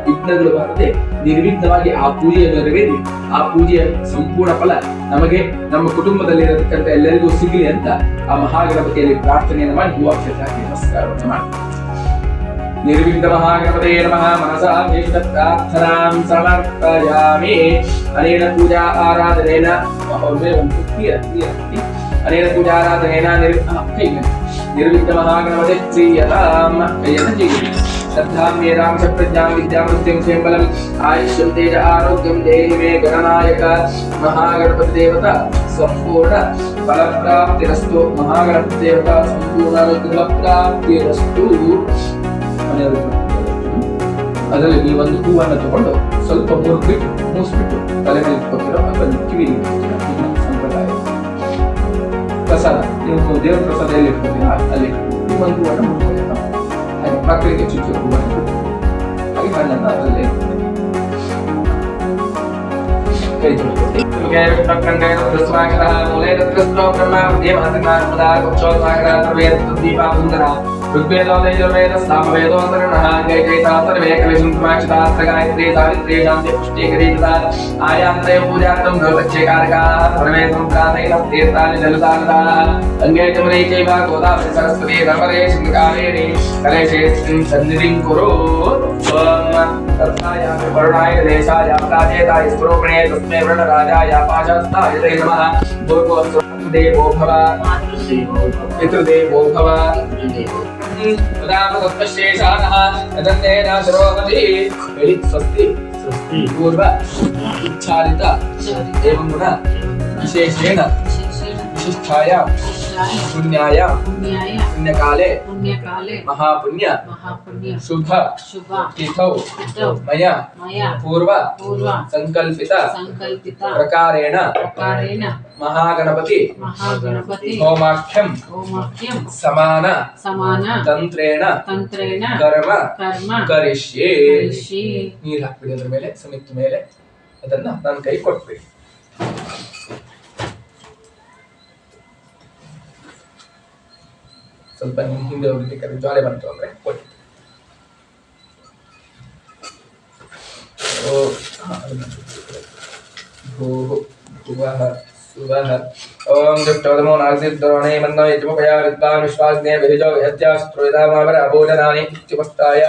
ವಿಘ್ನಗಳು ಬರದೆ ನಿರ್ವಿಘ್ನವಾಗಿ ಆ ಪೂಜೆಯನ್ನು ನೆರವೇರಿ ಆ ಪೂಜೆಯ ಸಂಪೂರ್ಣ ಫಲ ನಮಗೆ ನಮ್ಮ ಕುಟುಂಬದಲ್ಲಿರತಕ್ಕಂಥ ಎಲ್ಲರಿಗೂ ಸಿಗಲಿ ಅಂತ ಆ ಮಹಾಗಣಪತಿಯಲ್ಲಿ ಪ್ರಾರ್ಥನೆಯನ್ನು ಮಾಡಿ ಹೂವಾಕ್ಷತೆಯಾಗಿ ನಮಸ್ಕಾರವನ್ನು ಮಾಡಿ ನಿರ್ವಿಘ್ನ ಮಹಾಗಣಪತೇ ನಮಃ ಮನಸಾ ಭೀಷ್ಟ ಪ್ರಾರ್ಥನಾಂ ಸಮರ್ಪಯಾಮಿ. ಅನೇನ ಪೂಜಾ ಆರಾಧನೇನ ಅನೇನ ಪೂಜಾ ಆರಾಧನೇನ ನಿರ್ವಿಘ್ನ ಮಹಾಗಣಪತಿ ಪ್ರೀಯತಾಂ. ಕೈಯನ್ನು ಜೀವಿ श्रद्धां मेरां च प्रज्ञां विद्यां बुद्धिं च बलं आयुष्यं तेज आरोग्यं देहि मे गणनायक. महागणपति देवता संपूर्ण फलप्राप्तिरस्तु. महागणपति देवता संपूर्ण फलप्राप्तिरस्तु. ಅದರಲ್ಲಿ ನೀವು ಒಂದು ಹೂವನ್ನು ತಗೊಂಡು ಸ್ವಲ್ಪ ಮೂಸ್ಬಿಟ್ಟು ತಲೆ ಮೇಲೆ ಇಟ್ಕೊತಿರೋ ಅಥವಾ ಕಿವಿಲಿ ಸಂಪ್ರದಾಯ ಪ್ರಸಾದ ನೀವು ದೇವರ ಪ್ರಸಾದ ಎಲ್ಲಿ ಇಟ್ಕೊತೀರಾ ಅಲ್ಲಿ ನೀವು ಒಂದು ಹೂವನ್ನು ಮುಟ್ಕೊತೀರ. ಮಕ್ಕಳಿಗೆ ಚುಚ್ಚು ಹೂವನ್ನು ಹಾಗೆ ಹಣ್ಣನ್ನು ಅದರಲ್ಲಿ ಕೈ ತೊಳ್ಕೊಳ್ಳಿ. गायत्री सावित्री शांति पुष्टि करीता आयात्रे पूजार्थं गौरक्षेकारका सर्वे संप्रातैः तीर्थानि जलसागरा अंगे चमरे चैव गोदावरी सरस्वती नर्मदे सिंहकावेरी कलेशेऽस्मिन् सन्निधिं कुरु. तथाय वरुणाय देशाय प्राचेताय स्वरूपिणे तस्मै वरुणराजाय पाशस्ताय ते नमः. देवो भव पितृदेवो भव तत्पश्येषानः यदन्तेन शिरोमति हेळि स्वस्ति पूर्व उच्चारित एवं गुण विशेषेण विशिष्टाय पुण्याय पुण्यकाले महापुण्य शुभ तिथौ मया पूर्व संकल्पित प्रकारेण महागणपति होमाख्यं समान तंत्रेण कर्म करिष्ये. ನೀರು ಹಾಕ್ಬಿಡಿ ಅದರ ಮೇಲೆ ಸಮಿತಿ ಮೇಲೆ ಅದನ್ನ ನನ್ನ ಕೈ ಕೊಟ್ಬಿಡಿ. ಸ್ವಲ್ಪ ಹಿಂದೆ ಹೋಗ್ಲಿಕ್ಕೆ ಜ್ವಾಲೆ ಬಂತು ಅಂದ್ರೆ ಕೊಡಿ. ओम दुष्टोदमो नागसिद्धोणे मन्नो यज्मपया विद्वान् विश्वासने विहिजो यत्यास्त्रोयदामावर अभोजनानि इत्युपस्थाय